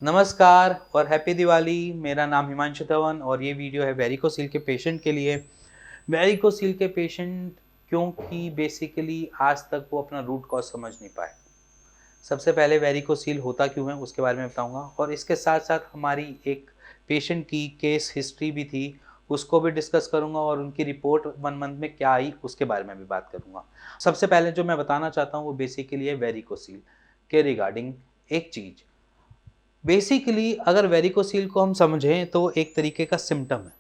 नमस्कार और हैप्पी दिवाली। मेरा नाम हिमांशु धवन और ये वीडियो है वेरिकोसील के पेशेंट के लिए। वेरिकोसील के पेशेंट क्योंकि बेसिकली आज तक वो अपना रूट कॉज समझ नहीं पाए। सबसे पहले वेरिकोसील होता क्यों है उसके बारे में बताऊंगा और इसके साथ साथ हमारी एक पेशेंट की केस हिस्ट्री भी थी, उसको भी डिस्कस करूंगा और उनकी रिपोर्ट 1 मंथ में क्या आई उसके बारे में भी बात करूंगा। सबसे पहले जो मैं बताना चाहता हूँ वो बेसिकली है वेरिकोसील के रिगार्डिंग एक चीज़। बेसिकली अगर वेरिकोसील को हम समझें तो एक तरीके का सिम्टम है।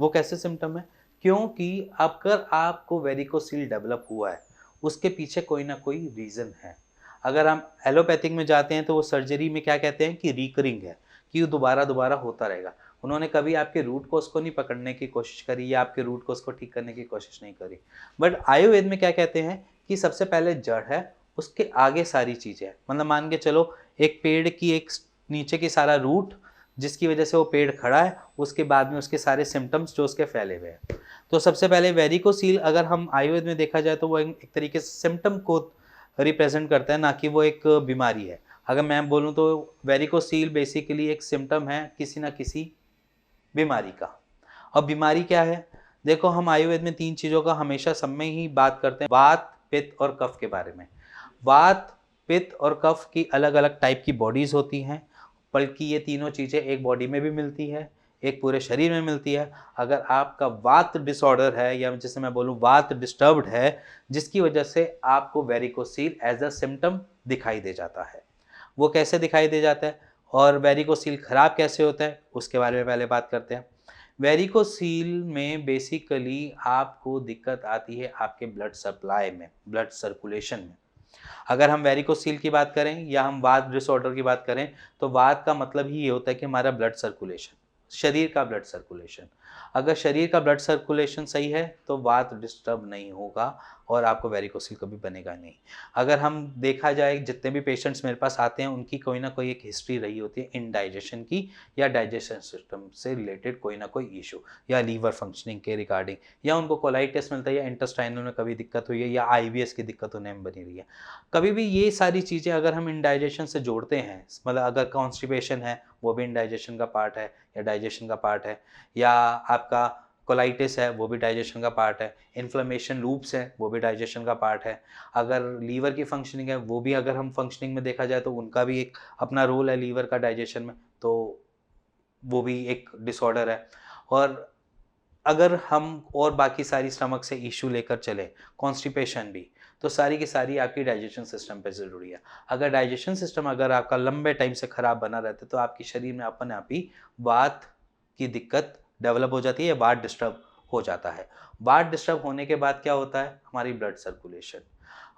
वो कैसे सिम्टम है? क्योंकि अगर आपको वेरिकोसील डेवलप हुआ है उसके पीछे कोई ना कोई रीज़न है। अगर हम एलोपैथिक में जाते हैं तो वो सर्जरी में क्या कहते हैं कि रिकरिंग है, कि वो दोबारा दोबारा होता रहेगा। उन्होंने कभी आपके रूट कॉज को नहीं पकड़ने की कोशिश करी या आपके रूट कॉज को ठीक करने की कोशिश नहीं करी। बट आयुर्वेद में क्या कहते हैं कि सबसे पहले जड़ है, उसके आगे सारी चीज़ें हैं। मतलब मान के चलो एक पेड़ की एक नीचे की सारा रूट जिसकी वजह से वो पेड़ खड़ा है, उसके बाद में उसके सारे सिम्टम्स जो उसके फैले हुए हैं। तो सबसे पहले वेरिकोसील अगर हम आयुर्वेद में देखा जाए तो वो एक तरीके से सिम्टम को रिप्रेजेंट करता है, ना कि वो एक बीमारी है। अगर मैं बोलूँ तो वेरिकोसील बेसिकली एक सिम्टम है किसी ना किसी बीमारी का। अब बीमारी क्या है? देखो, हम आयुर्वेद में 3 चीज़ों का हमेशा सब में ही बात करते हैं, वात, पित्त और कफ के बारे में। वात, पित्त और कफ की अलग-अलग टाइप की बॉडीज़ होती हैं, बल्कि ये तीनों चीज़ें एक बॉडी में भी मिलती है, एक पूरे शरीर में मिलती है। अगर आपका वात डिसऑर्डर है या जैसे मैं बोलूँ वात डिस्टर्ब्ड है, जिसकी वजह से आपको वेरिकोसील एज़ अ सिम्पटम दिखाई दे जाता है। वो कैसे दिखाई दे जाता है और वेरिकोसील खराब कैसे होता है, उसके बारे में पहले बात करते हैं। वेरिकोसील में बेसिकली आपको दिक्कत आती है आपके ब्लड सप्लाई में, ब्लड सर्कुलेशन में। अगर हम वेरिकोसील की बात करें या हम वात डिसऑर्डर की बात करें, तो वात का मतलब ही ये होता है कि हमारा ब्लड सर्कुलेशन, शरीर का ब्लड सर्कुलेशन। अगर शरीर का ब्लड सर्कुलेशन सही है तो वात डिस्टर्ब नहीं होगा और आपको वेरिकोसील कभी बनेगा नहीं। अगर हम देखा जाए जितने भी पेशेंट्स मेरे पास आते हैं उनकी कोई ना कोई एक हिस्ट्री रही होती है इंडाइजेशन की, या डाइजेशन सिस्टम से रिलेटेड कोई ना कोई इशू, या लीवर फंक्शनिंग के रिगार्डिंग, या उनको कोलाइटिस मिलता है या इंटेस्टाइनल में कभी दिक्कत हुई है या आईबीएस की दिक्कत होने में बनी रही है। कभी भी ये सारी चीज़ें अगर हम इंडाइजेशन से जोड़ते हैं, मतलब अगर कॉन्स्टिपेशन है वो भी इंडाइजेशन का पार्ट है या डाइजेशन का पार्ट है, या आपका कोलाइटिस है वो भी डाइजेशन का पार्ट है, इन्फ्लेमेशन लूप्स है वो भी डाइजेशन का पार्ट है, अगर लीवर की फंक्शनिंग है वो भी, अगर हम फंक्शनिंग में देखा जाए तो उनका भी एक अपना रोल है लीवर का डाइजेशन में, तो वो भी एक डिसऑर्डर है। और अगर हम और बाकी सारी स्टमक से इश्यू लेकर चलें, कॉन्स्टिपेशन भी, तो सारी की सारी आपकी डाइजेशन सिस्टम पे ज़रूरी है। अगर डाइजेशन सिस्टम अगर आपका लंबे टाइम से ख़राब बना रहता है तो आपके शरीर में अपने आप ही वात की दिक्कत डेवलप हो जाती है या वात डिस्टर्ब हो जाता है। वात डिस्टर्ब होने के बाद क्या होता है? हमारी ब्लड सर्कुलेशन।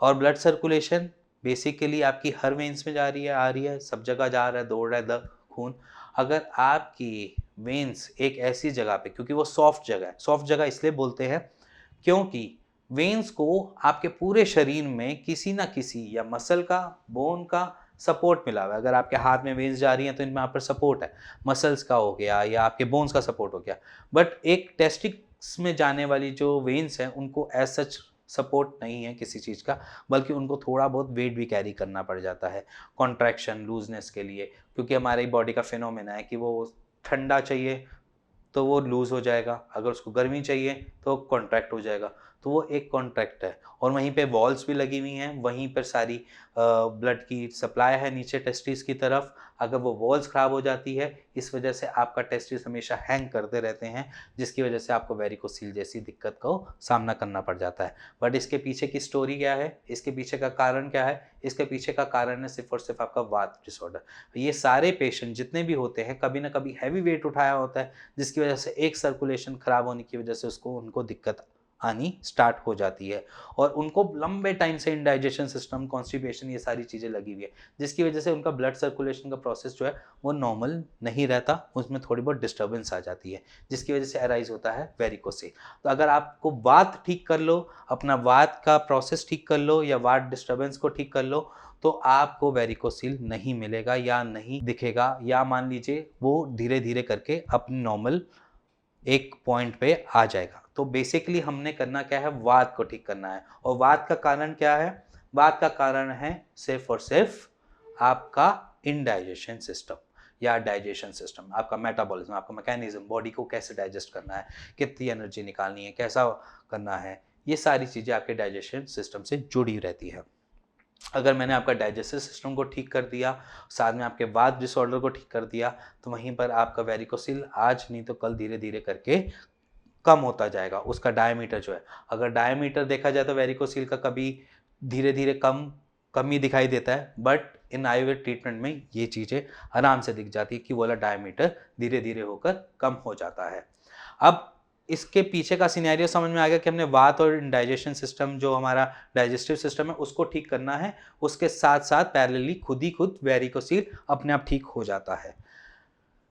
और ब्लड सर्कुलेशन बेसिकली आपकी हर वेन्स में जा रही है, आ रही है, सब जगह जा रहा है, दौड़ रहा है खून। अगर आपकी वेन्स एक ऐसी जगह पे, क्योंकि वो सॉफ्ट जगह है, सॉफ्ट जगह इसलिए बोलते हैं क्योंकि वेन्स को आपके पूरे शरीर में किसी ना किसी या मसल का, बोन का सपोर्ट मिला हुआ है। अगर आपके हाथ में वेन्स जा रही हैं तो इनमें यहाँ पर सपोर्ट है, मसल्स का हो गया या आपके बोन्स का सपोर्ट हो गया। बट एक टेस्टिक्स में जाने वाली जो वेन्स हैं उनको एज सच सपोर्ट नहीं है किसी चीज़ का, बल्कि उनको थोड़ा बहुत वेट भी कैरी करना पड़ जाता है कॉन्ट्रैक्शन लूजनेस के लिए, क्योंकि हमारी बॉडी का फिनोमेना है कि वो ठंडा चाहिए तो वो लूज़ हो जाएगा, अगर उसको गर्मी चाहिए तो कॉन्ट्रैक्ट हो जाएगा। तो वो एक कॉन्ट्रैक्ट है और वहीं पे वॉल्स भी लगी हुई हैं, वहीं पर सारी ब्लड की सप्लाई है नीचे टेस्टिस की तरफ। अगर वो वॉल्स ख़राब हो जाती है, इस वजह से आपका टेस्टिस हमेशा हैंग करते रहते हैं, जिसकी वजह से आपको वेरिकोसील जैसी दिक्कत को सामना करना पड़ जाता है। बट इसके पीछे की स्टोरी क्या है? इसके पीछे का कारण क्या है? इसके पीछे का कारण है सिर्फ़ और सिर्फ़ आपका वात डिसऑर्डर। ये सारे पेशेंट जितने भी होते हैं, कभी ना कभी हैवी वेट उठाया होता है, जिसकी वजह से एक सर्कुलेशन ख़राब होने की वजह से उनको दिक्कत आनी स्टार्ट हो जाती है और उनको लंबे टाइम से इंडाइजेशन सिस्टम, कॉन्स्टिपेशन, ये सारी चीज़ें लगी हुई है, जिसकी वजह से उनका ब्लड सर्कुलेशन का प्रोसेस जो है वो नॉर्मल नहीं रहता, उसमें थोड़ी बहुत डिस्टर्बेंस आ जाती है, जिसकी वजह से अराइज होता है वेरिकोसील। तो अगर आपको वात ठीक कर लो, अपना वात का प्रोसेस ठीक कर लो या वात डिस्टर्बेंस को ठीक कर लो, तो आपको वेरिकोसील नहीं मिलेगा या नहीं दिखेगा, या मान लीजिए वो धीरे धीरे करके अपनी नॉर्मल एक पॉइंट पे आ जाएगा। तो बेसिकली हमने करना क्या है? वात को ठीक करना है। और वात का कारण क्या है? वात का कारण है सिर्फ और सिर्फ आपका इनडाइजेशन सिस्टम, या डाइजेशन सिस्टम, आपका मेटाबॉलिज्म, आपका मैकेनिज्म, बॉडी को कैसे डाइजेस्ट करना है, कितनी एनर्जी निकालनी है, कैसा करना है, ये सारी चीज़ें आपके डाइजेशन सिस्टम से जुड़ी रहती है। अगर मैंने आपका डाइजेस्टिव सिस्टम को ठीक कर दिया, साथ में आपके वात डिसऑर्डर को ठीक कर दिया, तो वहीं पर आपका वेरिकोसिल आज नहीं तो कल धीरे धीरे करके कम होता जाएगा। उसका डायमीटर जो है, अगर डायमीटर देखा जाए तो वेरिकोसिल का कभी धीरे धीरे कम ही दिखाई देता है, बट इन आयुर्वेद ट्रीटमेंट में ये चीज़ें आराम से दिख जाती है कि वो वाला डायमीटर धीरे धीरे होकर कम हो जाता है। अब इसके पीछे का सिनेरियो समझ में आ गया कि हमने वात और डाइजेशन सिस्टम, जो हमारा डाइजेस्टिव सिस्टम है, उसको ठीक करना है। उसके साथ साथ पैरेलली खुद वेरिकोसिल अपने आप ठीक हो जाता है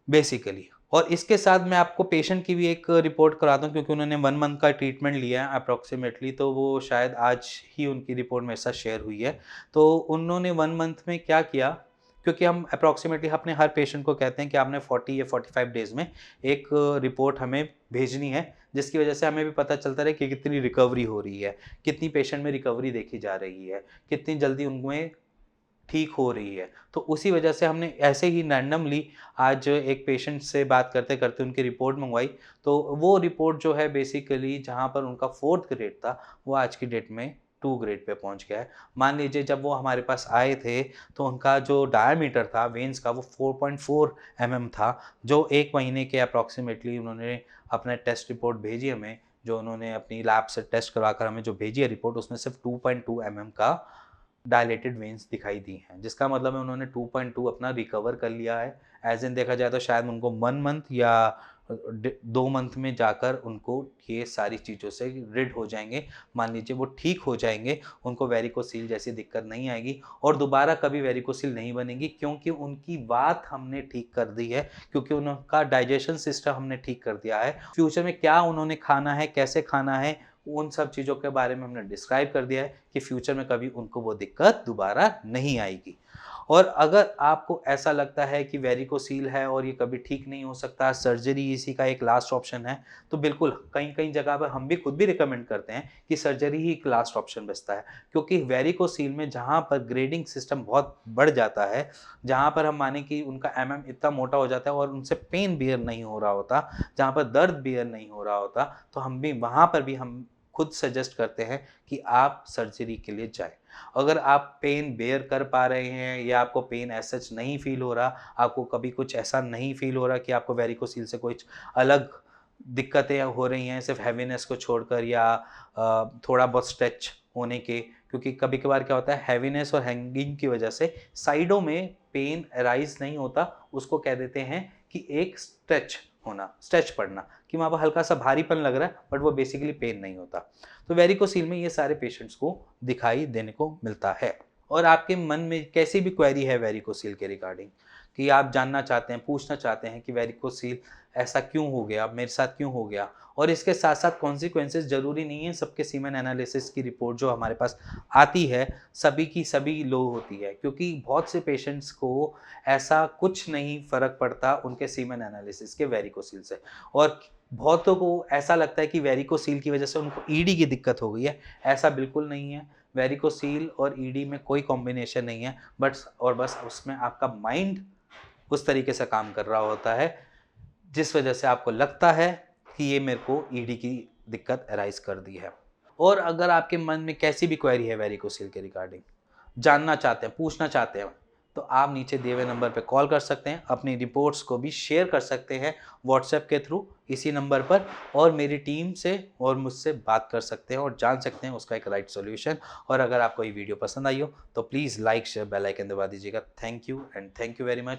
बेसिकली। और इसके साथ मैं आपको पेशेंट की भी एक रिपोर्ट कराता हूँ, क्योंकि उन्होंने 1 मंथ का ट्रीटमेंट लिया है अप्रॉक्सीमेटली, तो वो शायद आज ही उनकी रिपोर्ट मेरे साथ शेयर हुई है। तो उन्होंने 1 मंथ में क्या किया, क्योंकि हम अप्रॉक्सीमेटली अपने हर पेशेंट को कहते हैं कि आपने 40 या 45 डेज़ में एक रिपोर्ट हमें भेजनी है, जिसकी वजह से हमें भी पता चलता रहे कि कितनी रिकवरी हो रही है, कितनी पेशेंट में रिकवरी देखी जा रही है, कितनी जल्दी उनमें ठीक हो रही है। तो उसी वजह से हमने ऐसे ही रैंडमली आज एक पेशेंट से बात करते-करते उनकी रिपोर्ट मँगवाई। तो वो रिपोर्ट जो है बेसिकली जहाँ पर उनका 4th ग्रेड था, वो आज की डेट में 2 ग्रेड पे पहुँच गया है। मान लीजिए जब वो हमारे पास आए थे, तो उनका जो डायमीटर था वेन्स का, वो 4.4 था, जो 1 महीने के अप्रॉक्सिमेटली उन्होंने अपना टेस्ट रिपोर्ट भेजी हमें, जो उन्होंने अपनी लैब से टेस्ट करवाकर हमें जो भेजी है रिपोर्ट, उसमें सिर्फ 2.2 का डायलेटेड वेन्स दिखाई दी हैं, जिसका मतलब है उन्होंने 2.2 अपना रिकवर कर लिया है। एज़ इन देखा जाए तो शायद उनको 1 मंथ या 2 मंथ में जाकर उनको ये सारी चीज़ों से रिड हो जाएँगे। मान लीजिए वो ठीक हो जाएँगे, उनको वेरिकोसील जैसी दिक्कत नहीं आएगी और दोबारा कभी वेरिकोसील नहीं बनेगी, क्योंकि उनकी वात हमने ठीक कर दी है, क्योंकि उनका डाइजेशन सिस्टम हमने ठीक कर दिया है। फ्यूचर में क्या उन्होंने खाना है, कैसे खाना है, उन सब चीज़ों के बारे में हमने डिस्क्राइब कर दिया है कि फ्यूचर में कभी उनको वो दिक्कत दोबारा नहीं आएगी। और अगर आपको ऐसा लगता है कि वेरिकोसील है और ये कभी ठीक नहीं हो सकता, सर्जरी इसी का एक लास्ट ऑप्शन है, तो बिल्कुल कहीं-कहीं जगह पर हम भी खुद भी रिकमेंड करते हैं कि सर्जरी ही एक लास्ट ऑप्शन बचता है। क्योंकि वेरिकोसील में जहाँ पर ग्रेडिंग सिस्टम बहुत बढ़ जाता है, जहाँ पर हम माने कि उनका इतना मोटा हो जाता है और उनसे पेन बियर नहीं हो रहा होता, जहाँ पर दर्द बियर नहीं हो रहा होता, तो हम भी वहाँ पर भी हम खुद सजेस्ट करते हैं कि आप सर्जरी के लिए जाएँ। अगर आप पेन बेयर कर पा रहे हैं या आपको पेन एज़ सच नहीं फ़ील हो रहा, आपको कभी कुछ ऐसा नहीं फ़ील हो रहा कि आपको वेरिकोसील से कुछ अलग दिक्कतें हो रही हैं, सिर्फ़ हेवीनेस को छोड़कर या थोड़ा बहुत स्ट्रेच होने के, क्योंकि कभी-कभार क्या होता है, हेवीनेस और हैंगिंग की वजह से साइडों में पेन अराइज़ नहीं होता, उसको कह देते हैं कि एक स्ट्रेच पड़ना, कि वहाँ पर हल्का-सा भारीपन लग रहा है, बट वो बेसिकली पेन नहीं होता। तो वेरिकोसील में ये सारे पेशेंट्स को दिखाई देने को मिलता है। और आपके मन में कैसी भी क्वेरी है वेरिकोसील के रिगार्डिंग, कि आप जानना चाहते हैं, पूछना चाहते हैं कि वेरिकोसील ऐसा क्यों हो गया, मेरे साथ क्यों हो गया, और इसके साथ-साथ कॉन्सिक्वेंसेस ज़रूरी नहीं है सबके सीमेन एनालिसिस की रिपोर्ट जो हमारे पास आती है, सभी की सभी लो होती है, क्योंकि बहुत से पेशेंट्स को ऐसा कुछ नहीं फ़र्क पड़ता उनके सीमेन एनालिसिस के वेरिकोसील से, और बहुतों को ऐसा लगता है कि वेरिकोसील की वजह से उनको ईडी की दिक्कत हो गई है। ऐसा बिल्कुल नहीं है। वेरिकोसील और ईडी में कोई कॉम्बिनेशन नहीं है, बस उसमें आपका माइंड उस तरीके से काम कर रहा होता है, जिस वजह से आपको लगता है कि ये मेरे को ईडी की दिक्कत अराइज़ कर दी है। और अगर आपके मन में कैसी भी क्वेरी है वेरिकोसील के रिगार्डिंग, जानना चाहते हैं, पूछना चाहते हैं, तो आप नीचे दिए हुए नंबर पे कॉल कर सकते हैं, अपनी रिपोर्ट्स को भी शेयर कर सकते हैं व्हाट्सएप के थ्रू इसी नंबर पर, और मेरी टीम से और मुझसे बात कर सकते हैं और जान सकते हैं उसका एक राइट सॉल्यूशन। और अगर आपको ये वीडियो पसंद आई हो तो please like, share, bell icon दबा दीजिएगा। Thank you and thank you very much.